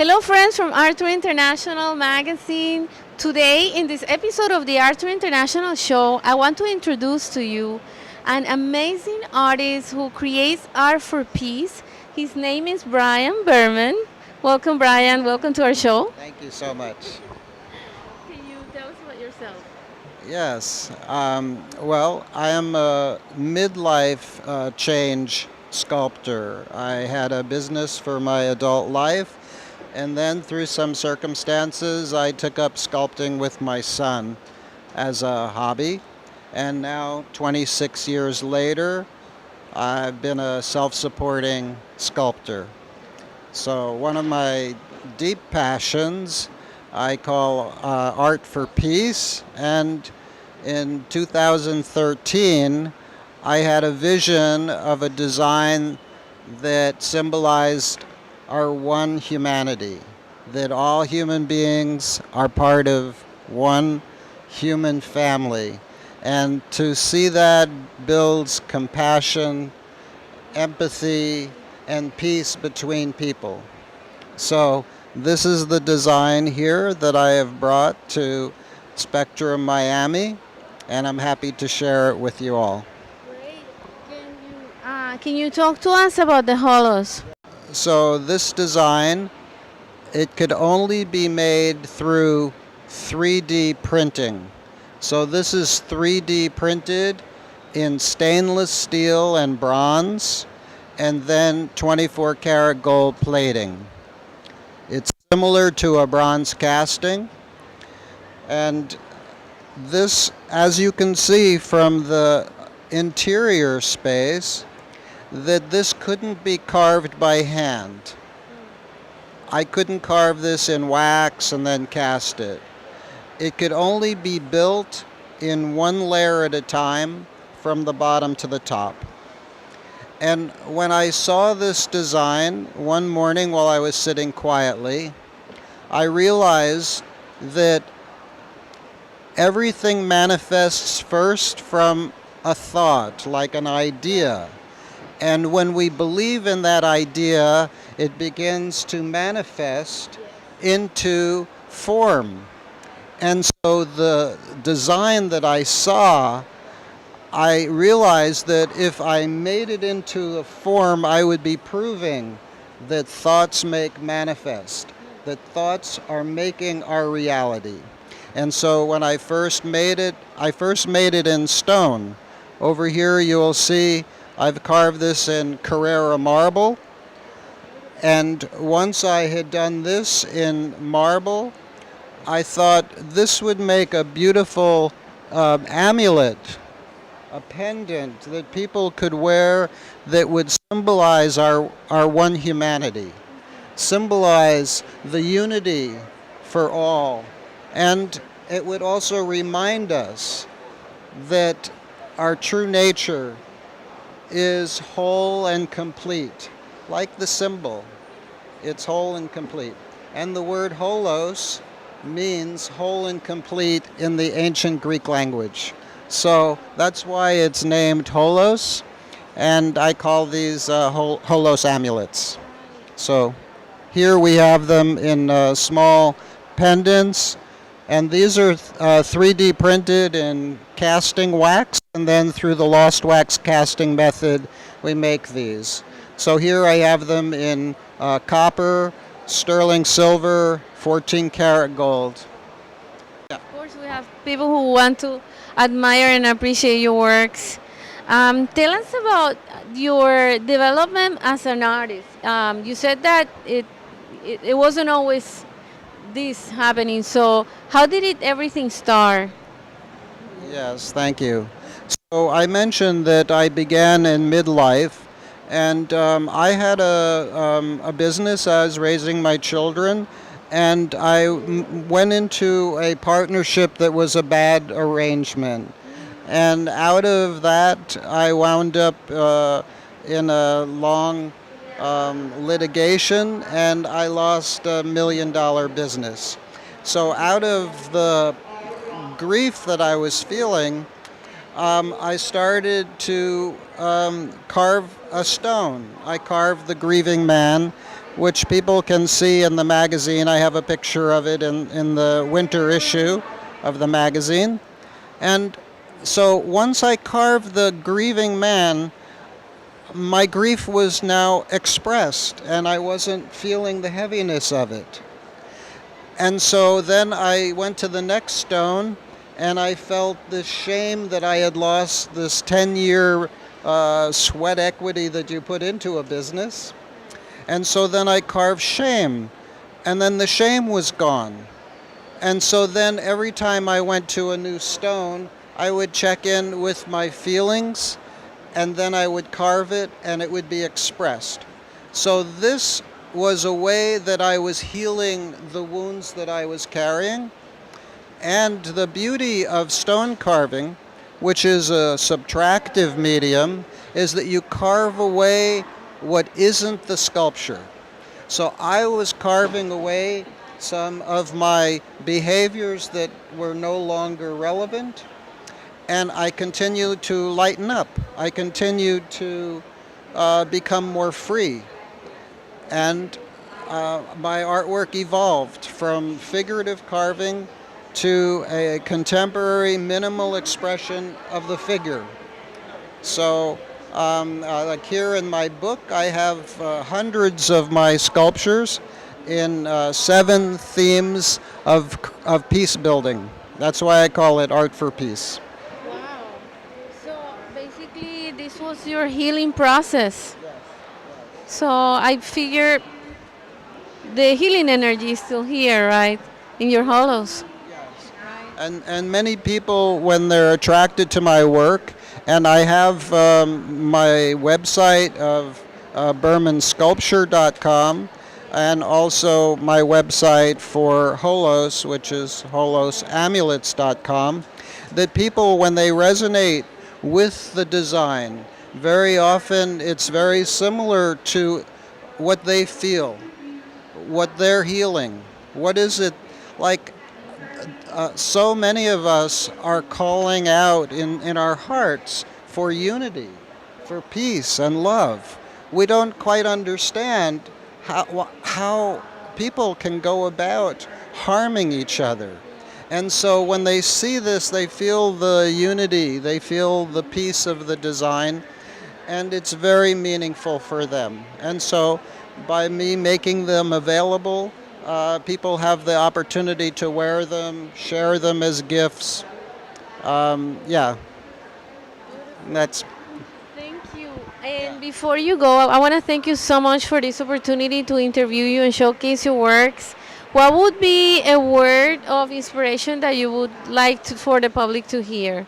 Hello, friends from ArtTour International Magazine. Today, in this episode of the ArtTour International Show, I want to introduce to you an amazing artist who creates art for peace. His name is Brian Berman. Welcome, Brian. Welcome to our show. Thank you so much. Can you tell us about yourself? Yes. Well, I am a midlife change sculptor. I had a business for my adult life, and then through some circumstances, I took up sculpting with my son as a hobby. And now, 26 years later, I've been a self-supporting sculptor. So one of my deep passions I call art for peace. And in 2013, I had a vision of a design that symbolized our one humanity, that all human beings are part of one human family. And to see that builds compassion, empathy, and peace between people. So this is the design here that I have brought to Spectrum Miami, and I'm happy to share it with you all. Great. Can you talk to us about the holos? So this design, it could only be made through 3D printing. So this is 3D printed in stainless steel and bronze, and then 24 karat gold plating. It's similar to a bronze casting, and this, as you can see from the interior space, that this couldn't be carved by hand. I couldn't carve this in wax and then cast it. It could only be built in one layer at a time from the bottom to the top. And when I saw this design one morning while I was sitting quietly, I realized that everything manifests first from a thought, like an idea. And when we believe in that idea, it begins to manifest into form. And so the design that I saw, I realized that if I made it into a form, I would be proving that thoughts make manifest, that thoughts are making our reality. And so when I first made it in stone. Over here you will see I've carved this in Carrara marble. And once I had done this in marble, I thought this would make a beautiful amulet, a pendant that people could wear that would symbolize our one humanity, symbolize the unity for all. And it would also remind us that our true nature is whole and complete, like the symbol. It's whole and complete. And the word holos means whole and complete in the ancient Greek language. So that's why it's named holos, and I call these holos amulets. So here we have them in small pendants, and these are 3D printed in casting wax, and then through the lost wax casting method we make these. So here I have them in copper, sterling silver, 14 karat gold. Of course, we have people who want to admire and appreciate your works. Tell us about your development as an artist. You said that it wasn't always this happening. So how did everything start? Yes, thank you. So I mentioned that I began in midlife, and I had a business. I was raising my children, and I went into a partnership that was a bad arrangement. And out of that, I wound up in a long litigation, and I lost $1 million business. So out of the grief that I was feeling, I started to carve a stone. I carved the grieving man, which people can see in the magazine. I have a picture of it in the winter issue of the magazine. And so once I carved the grieving man, my grief was now expressed, and I wasn't feeling the heaviness of it. And so then I went to the next stone, and I felt this shame that I had lost this 10-year sweat equity that you put into a business. And so then I carved shame, and then the shame was gone. And so then every time I went to a new stone, I would check in with my feelings, and then I would carve it, and it would be expressed. So this was a way that I was healing the wounds that I was carrying. And the beauty of stone carving, which is a subtractive medium, is that you carve away what isn't the sculpture. So I was carving away some of my behaviors that were no longer relevant, and I continued to lighten up. I continued to become more free. And my artwork evolved from figurative carving to a contemporary minimal expression of the figure. So like here in my book, I have hundreds of my sculptures in 7 themes of peace building. That's why I call it Art for Peace. Wow. So basically, this was your healing process. So I figure the healing energy is still here, right? In your hollows. And many people, when they're attracted to my work, and I have my website of bermansculpture.com, and also my website for Holos, which is holosamulets.com, that people, when they resonate with the design, very often it's very similar to what they feel, what they're healing. What is it like? So many of us are calling out in our hearts for unity, for peace and love. We don't quite understand how people can go about harming each other. And so when they see this, they feel the unity, they feel the peace of the design, and it's very meaningful for them. And so by me making them available, people have the opportunity to wear them, share them as gifts. Yeah, that's. Thank you. And before you go, I want to thank you so much for this opportunity to interview you and showcase your works. What would be a word of inspiration that you would like for the public to hear?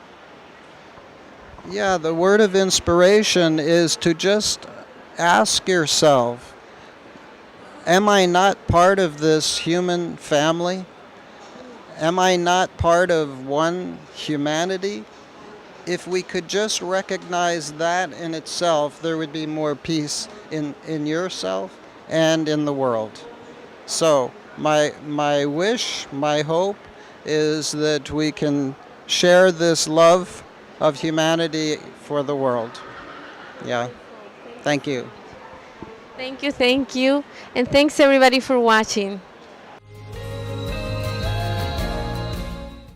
Yeah, the word of inspiration is to just ask yourself, am I not part of this human family? Am I not part of one humanity? If we could just recognize that in itself, there would be more peace in yourself and in the world. So my wish, my hope is that we can share this love of humanity for the world. Yeah. Thank you. Thank you, and thanks everybody for watching.